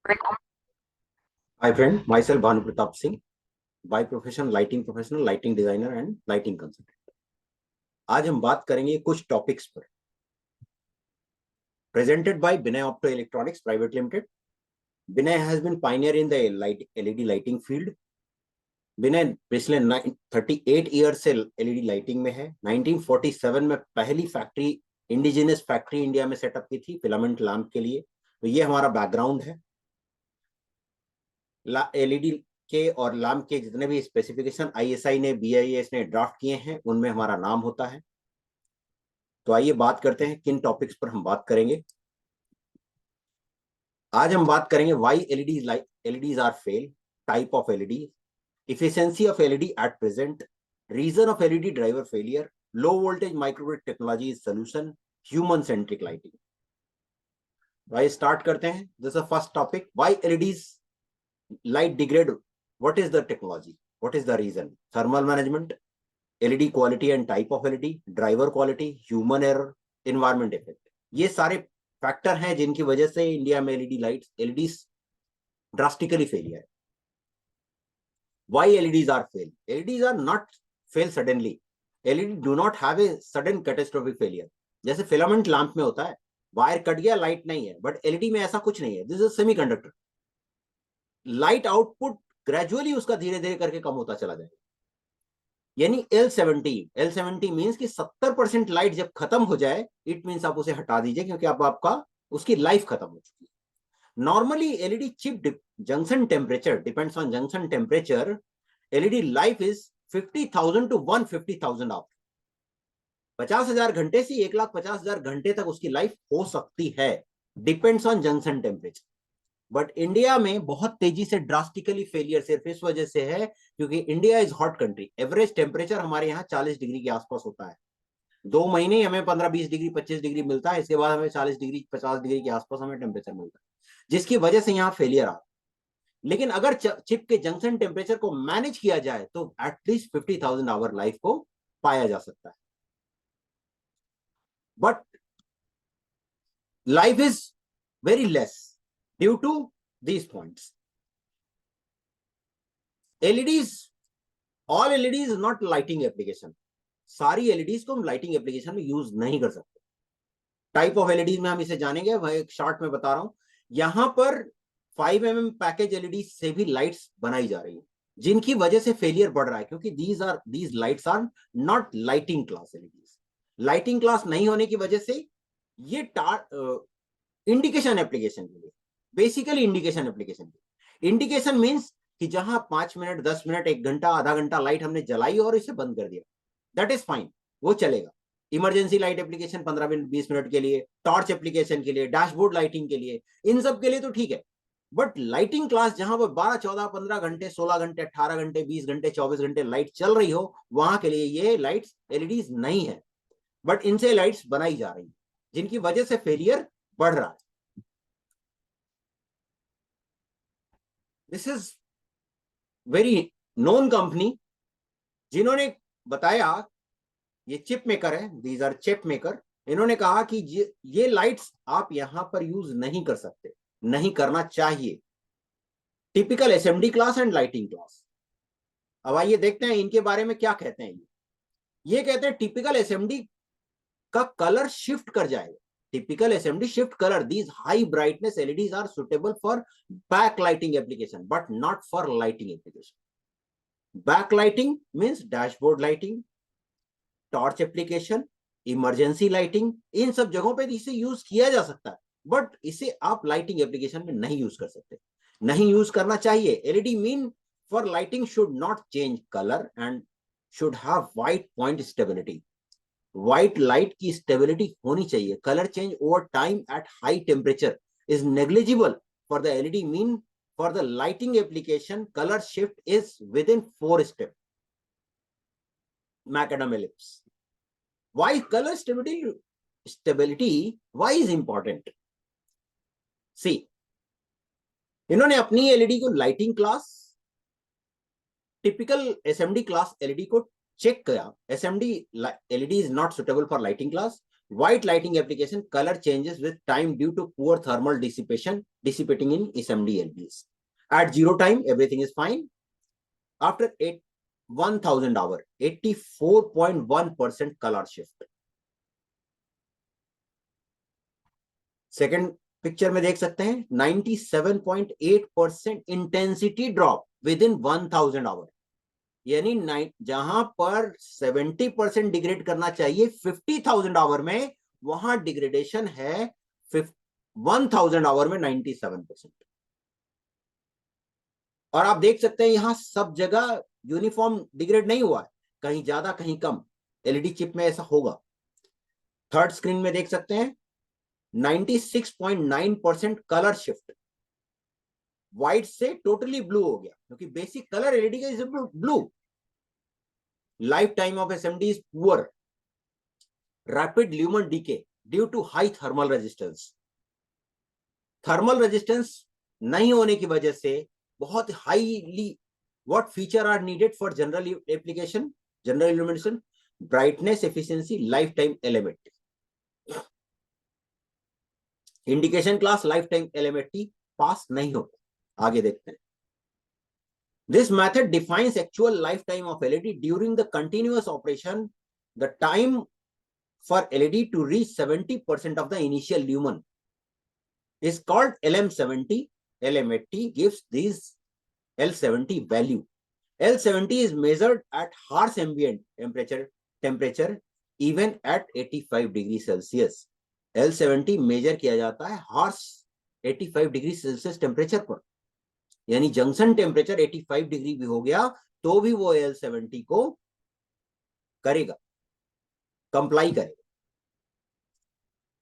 Hi friend, myself Bhanu Pratap Singh, by profession lighting professional, lighting designer and lighting consultant. आज हम बात करेंगे कुछ टॉपिक्स पर, presented by Binay Opto Electronics Private Limited. Binay has been pioneer in the LED lighting field. Binay पिछले 38 years से LED lighting में है। 1947 में पहली फैक्ट्री, इंडिजिनस फैक्ट्री इंडिया में सेटअप की थी फिलामेंट लैंप के लिए। तो ये हमारा बैकग्राउंड है। LED के और लैम्प के जितने भी स्पेसिफिकेशन ISI ने, BIS ने ड्राफ्ट किए हैं, उनमें हमारा नाम होता है। तो आइए बात करते हैं किन टॉपिक्स पर हम बात करेंगे। आज हम बात करेंगे why LEDs are fail, type of LED, efficiency of LED at present, reason of LED driver failure, low voltage microgrid technology solution, human centric lighting। भाई स्टार्ट करते हैं। This is first topic, why LEDs light degrade, what is the technology, what is the reason, thermal management, LED quality and type of LED, driver quality, human error, environment effect। ये सारे factor हैं जिनकी वजह से India में LEDs drastically failure है। Why LEDs are fail? LEDs are not fail suddenly. LED do not have a sudden catastrophic failure। जैसे filament lamp में होता है, वायर कट गया, लाइट नहीं है, बट LED में ऐसा कुछ नहीं है। This is semiconductor. Light output gradually उसका धीरे धीरे करके कम होता चला जाएगा। यानी L70 मीन्स कि 70% लाइट जब खत्म हो जाए, इट मीन्स आप उसे हटा दीजिए, क्योंकि आपका उसकी लाइफ खत्म हो चुकी है। Normally LED chip junction temperature depends on junction temperature. LED life is 50,000 to 150,000 hour. 50,000 घंटे से 1,50,000 घंटे तक उसकी लाइफ हो सकती है, depends on junction temperature. But India में बहुत तेजी से ड्रास्टिकली फेलियर सिर्फ इस वजह से है क्योंकि India is hot country. Average temperature हमारे यहाँ 40 डिग्री के आसपास होता है। 2 महीने हमें 15-20 डिग्री 25 डिग्री मिलता है, इसके बाद हमें 40 डिग्री 50 डिग्री के आसपास हमें टेम्परेचर मिलता है, जिसकी वजह से यहाँ फेलियर आ रहा है। लेकिन अगर चिप के जंक्शन टेम्परेचर को मैनेज किया जाए तो एटलीस्ट 50,000 आवर लाइफ को पाया जा सकता है। But life is very less due to these points. LEDs, all LEDs not lighting application. सारी LEDs को हम लाइटिंग एप्लीकेशन में यूज नहीं कर सकते। टाइप ऑफ LEDs में हम इसे जानेंगे, वह एक शार्ट में बता रहा हूं। यहां पर 5mm पैकेज LED से भी लाइट्स बनाई जा रही है, जिनकी वजह से फेलियर बढ़ रहा है, क्योंकि these lights are not lighting class LEDs। Lighting class नहीं होने की वजह से ये इंडिकेशन एप्लीकेशन के लिए, बेसिकली इंडिकेशन एप्लीकेशन के लिए। इंडिकेशन मीन्स कि जहां 5 मिनट 10 मिनट 1 घंटा आधा घंटा लाइट हमने जलाई और इसे बंद कर दिया, दैट इज फाइन, वो चलेगा। Emergency light application 15 minute 20 minute के लिए, टॉर्च एप्लीकेशन के लिए, डैशबोर्ड लाइटिंग के लिए, इन सब के लिए तो ठीक है। बट लाइटिंग क्लास जहां पर 12 14 15 घंटे 16 घंटे 18 घंटे 20 घंटे 24 घंटे लाइट चल रही हो, वहां के लिए ये लाइट्स LEDs नहीं है। बट इनसे लाइट्स बनाई जा रही है, जिनकी वजह से फेलियर बढ़ रहा है। This is very known company, जिन्होंने बताया, ये चिप मेकर है, दीज आर चिप मेकर। इन्होंने कहा कि ये लाइट्स आप यहां पर यूज नहीं कर सकते, नहीं करना चाहिए। Typical SMD class and lighting class. अब आइए देखते हैं इनके बारे में क्या कहते हैं। ये कहते हैं टिपिकल SMD का कलर शिफ्ट कर जाएगा। Typical SMD shift colour, these high brightness LEDs are suitable for back lighting application but not for lighting application. Back lighting means dashboard lighting, torch application, emergency lighting, इन सब जगहों पे इसे use किया जा सकता है, बट इसे आप लाइटिंग एप्लीकेशन में नहीं यूज कर सकते, नहीं यूज करना चाहिए। LED mean for lighting should not change colour and should have white point stability. White light की स्टेबिलिटी होनी चाहिए। Colour change over time at high temperature is negligible for the LED mean for the lighting application colour shift is with in 4 step. Macadam ellipse. Why color stability why is important? See, इन्होंने अपनी LED को lighting class, typical SMD class LED को check किया। SMD LED is not suitable for lighting class, White lighting application, color changes with time due to poor thermal dissipating in SMD LEDs. At 0 time, everything is fine. After 1000 hour, 84.1% color shift. Second picture में देख सकते हैं 97.8% intensity drop within 1000 hour, यानी जहां पर 70% degrade करना चाहिए 50,000 our में, वहां डिग्रेडेशन है 1000 आवर में 97%। और आप देख सकते हैं यहां सब जगह यूनिफॉर्म डिग्रेड नहीं हुआ है, कहीं ज्यादा कहीं कम। एलईडी चिप में ऐसा होगा। थर्ड स्क्रीन में देख सकते हैं 96.9% कलर शिफ्ट, व्हाइट से टोटली ब्लू हो गया, क्योंकि बेसिक कलर एलईडी का is blue. Life time of SMD is poor, rapid lumen decay due to high thermal resistance. Thermal resistance नहीं होने की वजह से बहुत highly, what feature are needed for general application, general illumination, brightness, efficiency, life time element. Indication class life time element pass नहीं होता। आगे देखते हैं। This method defines actual lifetime of LED during the continuous operation. The time for LED to reach 70% of the initial lumen is called LM70. LM80 gives this L70 value. L70 is measured at harsh ambient temperature even at 85 degree Celsius. L70 measure किया जाता है harsh 85 degree Celsius temperature पर, यानी junction temperature 85 degree भी हो गया तो भी वो L70 को करेगा, कंप्लाई करेगा।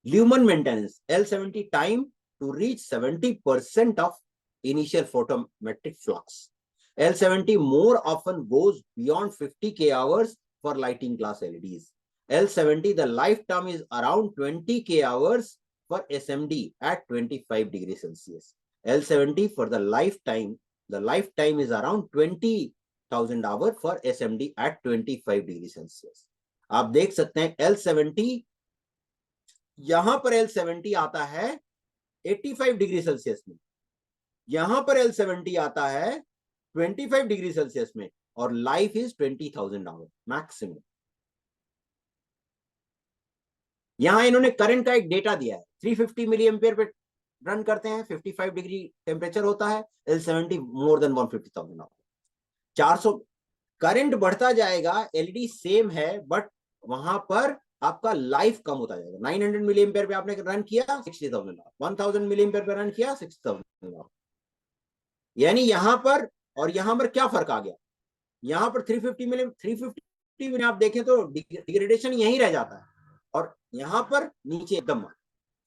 Lumen maintenance, L70 time to reach 70% of initial photometric flux. L70 more often goes beyond 50K hours for lighting class LEDs. L70, the lifetime is around 20K hours for SMD at 25 degrees Celsius. L70 for the lifetime is around 20,000 hours for SMD at 25 degrees Celsius. आप देख सकते हैं L70, यहां पर L70 आता है 85 degree Celsius में, यहां पर L70 आता है 25 डिग्री सेल्सियस में, और लाइफ इज 20,000 आवर मैक्सिमम। यहां इन्होंने करंट का एक डेटा दिया है, 350 मिली एम्पियर पे रन करते हैं, 55 डिग्री टेम्परेचर होता है, L70 more than 150,000 our. 400 current बढ़ता जाएगा, एलईडी सेम है बट वहां पर आपका लाइफ कम होता जाएगा। 900 मिली एम्पियर पे आपने रन किया 60,000 आवर, 1000 मिली एम्पियर पे रन किया 60,000 आवर। यानी यहां पर और यहां पर क्या फर्क आ गया, यहां पर 350 में आप देखें तो डिग्रेडेशन यहीं रह जाता है, और यहां पर नीचे एकदम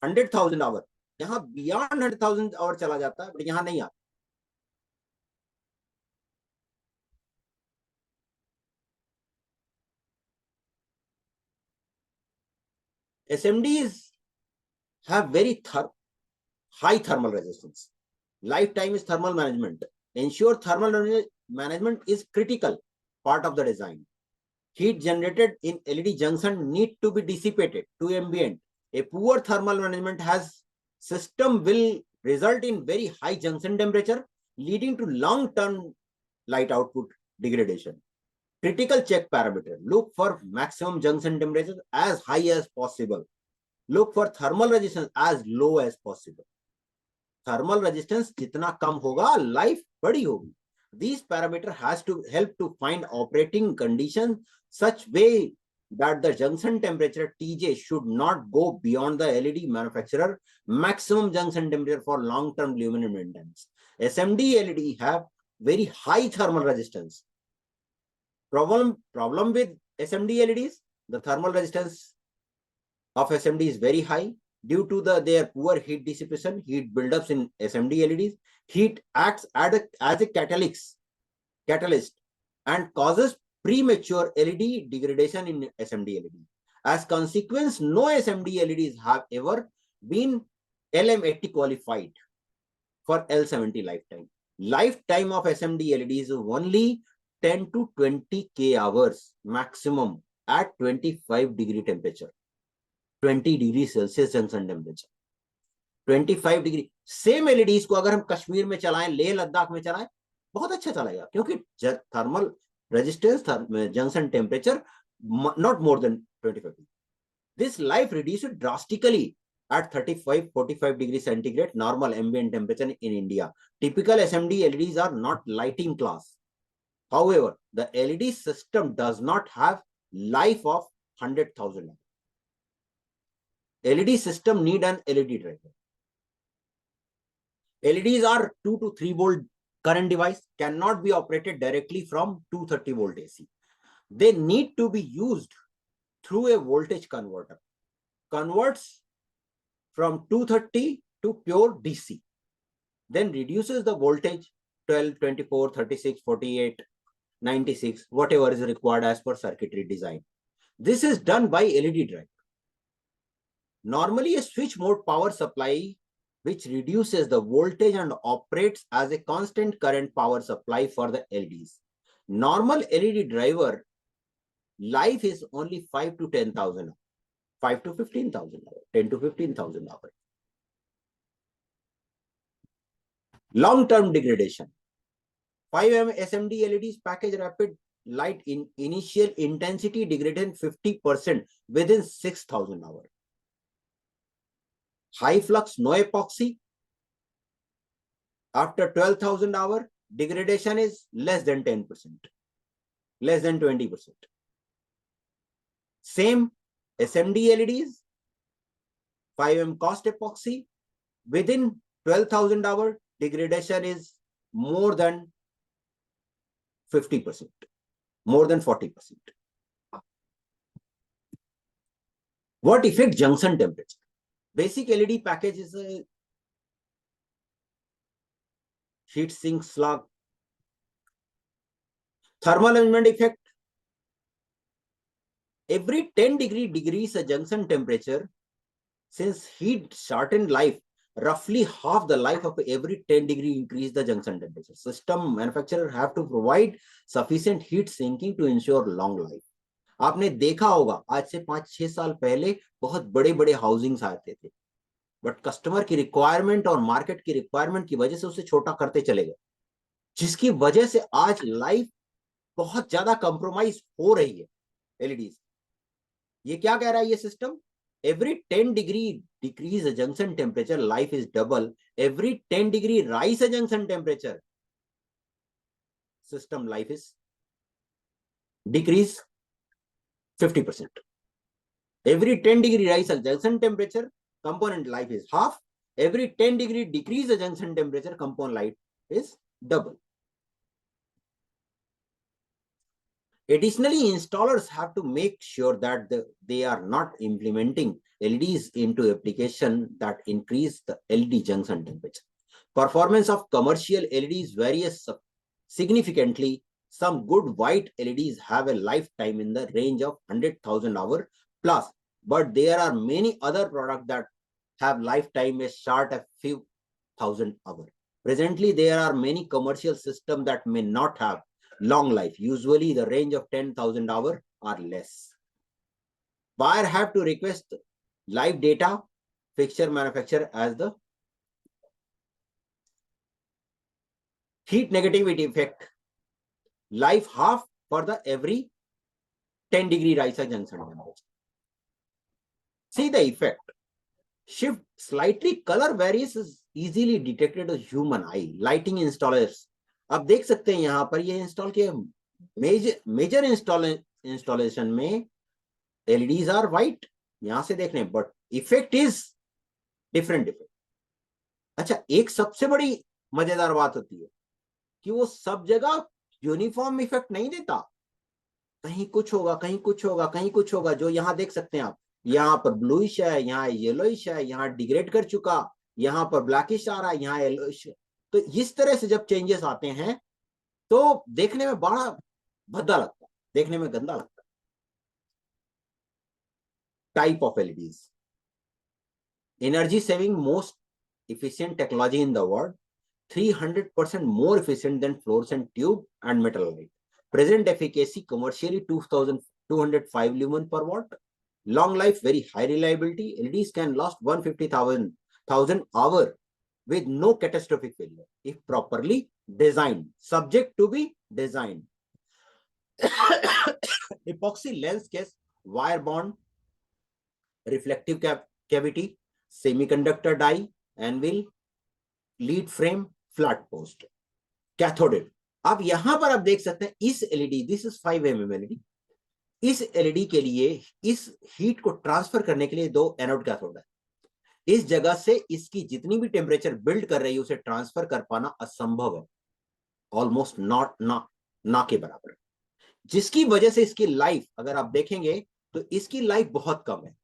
100,000 आवर, यहां बियॉन्ड 100,000 आवर चला जाता है, बट यहां नहीं आता। SMDs have very high thermal resistance. Lifetime is thermal management. Ensure thermal management is critical part of the design. Heat generated in LED junction need to be dissipated to ambient. A poor thermal management system will result in very high junction temperature, leading to long-term light output degradation. Critical check parameter. Look for maximum junction temperature as high as possible. Look for thermal resistance as low as possible. Thermal resistance जितना कम होगा, life बड़ी होगी. These parameter has to help to find operating conditions such way that the junction temperature TJ should not go beyond the LED manufacturer maximum junction temperature for long-term luminance maintenance. SMD LED have very high thermal resistance. Problem with SMD LEDs, the thermal resistance of SMD is very high due to their poor heat dissipation, heat buildups in SMD LEDs. Heat acts as a catalyst and causes premature LED degradation in SMD LED. As consequence, no SMD LEDs have ever been LM80 qualified for L70 lifetime. Lifetime of SMD LEDs is only 10 to 20K hours maximum at 25 degree temperature. 20 degree Celsius junction temperature, 25 degree. Same LEDs को अगर हम कश्मीर में चलाएं, लेह लद्दाख में चलाएं, बहुत अच्छा चलेगा, क्योंकि thermal resistance junction temperature not more than 25 degrees. This life reduced drastically at 35-45 degrees centigrade normal ambient temperature in India. Typical SMD LEDs are not lighting class. However, the LED system does not have life of 100,000. LED system need an LED driver. LEDs are 2 to 3 volt current device, cannot be operated directly from 230 volt AC. They need to be used through a voltage converter. Converts from 230 to pure DC. Then reduces the voltage 12, 24, 36, 48, 96, whatever is required as per circuitry design. This is done by LED driver. Normally a switch mode power supply which reduces the voltage and operates as a constant current power supply for the LEDs. Normal LED driver life is only 5 to 10,000, 5 to 15,000, 10 to 15,000 hours. Long-term degradation. 5mm SMD LEDs package rapid light in initial intensity degradation 50% within 6,000 hours. High flux, no epoxy. After 12,000 hours, degradation is less than 10%, less than 20%. Same SMD LEDs, 5M cost epoxy, within 12,000 hours, degradation is more than 50%, more than 40%. What effect junction temperature? Basic LED package is a heat sink slug. Thermal management effect. Every 10 degrees a junction temperature, since heat shortened life, roughly half the life of every 10 degree increase the junction temperature. System manufacturer have to provide sufficient heat sinking to ensure long life. आपने देखा होगा आज से 5-6 साल पहले बहुत बड़े बड़े हाउसिंग्स आते थे, बट कस्टमर की रिक्वायरमेंट और मार्केट की रिक्वायरमेंट की वजह से उसे छोटा करते चले गए, जिसकी वजह से आज लाइफ बहुत ज्यादा कंप्रोमाइज हो रही है एलईडी। ये क्या कह रहा है ये system? Every 10 degree decrease a junction temperature, life is double. Every 10 degree rise a junction temperature, system life is decrease 50%. Every 10 degree rise a junction temperature, component life is half. Every 10 degree decrease a junction temperature, component life is double. Additionally, installers have to make sure that they are not implementing LEDs into application that increase the LED junction temperature. Performance of commercial LEDs varies significantly. Some good white LEDs have a lifetime in the range of 100,000 hours plus, but there are many other products that have lifetime as short a few thousand hours. Presently, there are many commercial systems that may not have long life, usually the range of 10,000 hours or less. Buyer have to request live data fixture manufacturer as the heat negativity effect, life half for the every 10 degree rise of junction temperature. See the effect. Shift slightly color varies is easily detected as human eye. Lighting installers आप देख सकते हैं यहां पर ये install किए major installation में LEDs are white, यहां से देख रहे हैं, but effect is different effect. अच्छा, एक सबसे बड़ी मजेदार बात होती है कि वो सब जगह यूनिफॉर्म इफेक्ट नहीं देता, कहीं कुछ होगा, कहीं कुछ होगा, कहीं कुछ होगा। जो यहां देख सकते हैं आप, यहाँ पर ब्लूइश है, यहाँ येलोइश है, यहाँ डिग्रेड कर चुका, यहाँ पर ब्लैकिश आ रहा है, यहाँ येलोइश। तो इस तरह से जब चेंजेस आते हैं तो देखने में बड़ा भद्दा लगता है, देखने में गंदा लगता है। Type of LEDs, energy saving most efficient technology in the world, 300% more efficient than fluorescent tube and metal light. Present efficacy commercially 2,205 lumen per watt. long life, very high reliability. LEDs can last 150,000 hours with no catastrophic failure if properly designed, subject to be designed. Epoxy lens case, wire bond, reflective cavity, semiconductor die, anvil, lead frame, flat post, cathode. अब यहां पर आप देख सकते हैं इस LED, this is 5 mm LED, इस LED के लिए इस हीट को ट्रांसफर करने के लिए 2 एनोड कैथोड है। इस जगह से इसकी जितनी भी टेम्परेचर बिल्ड कर रही है उसे ट्रांसफर कर पाना असंभव है, ऑलमोस्ट नॉट ना के बराबर, जिसकी वजह से इसकी लाइफ अगर आप देखेंगे तो इसकी लाइफ बहुत कम है।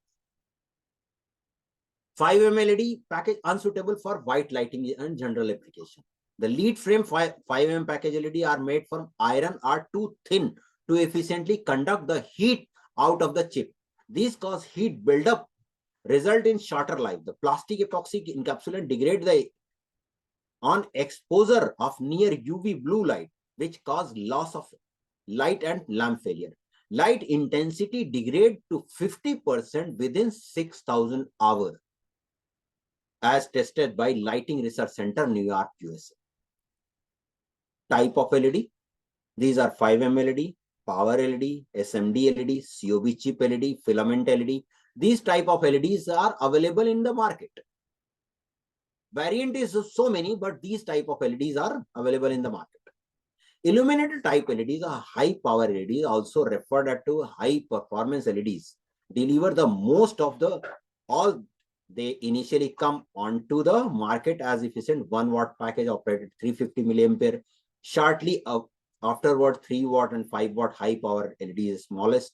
5 mm LED package unsuitable for white lighting and general application. The lead frame 5 mm package LED are made from iron, are too thin to efficiently conduct the heat out of the chip. These cause heat buildup, result in shorter life. The plastic epoxy encapsulant degrade the on exposure of near UV blue light, which cause loss of light and lamp failure. Light intensity degrade to 50% within 6,000 hours, as tested by Lighting Research Center, New York, USA. Type of LED. These are 5M LED, Power LED, SMD LED, COB chip LED, filament LED. These type of LEDs are available in the market. Variant is so many, but these type of LEDs are available in the market. Illuminated type LEDs are high power LEDs, also referred to high performance LEDs. Deliver the most of the all. They initially come onto the market as efficient 1 watt package operated 350 milliampere. Shortly afterward, 3 watt and 5 watt high power LED is smallest.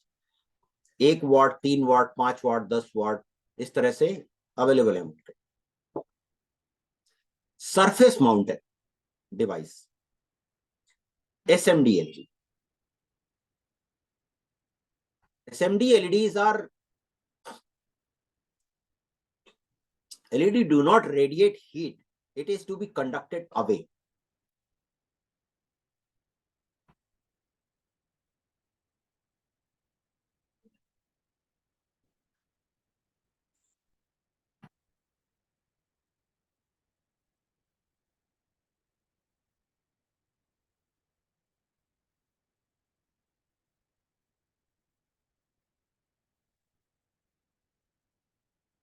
1 watt, 3 watt, 5 watt, 10 watt इस तरह से available है market. Surface mounted device, SMD LED. SMD LEDs are LED do not radiate heat. It is to be conducted away.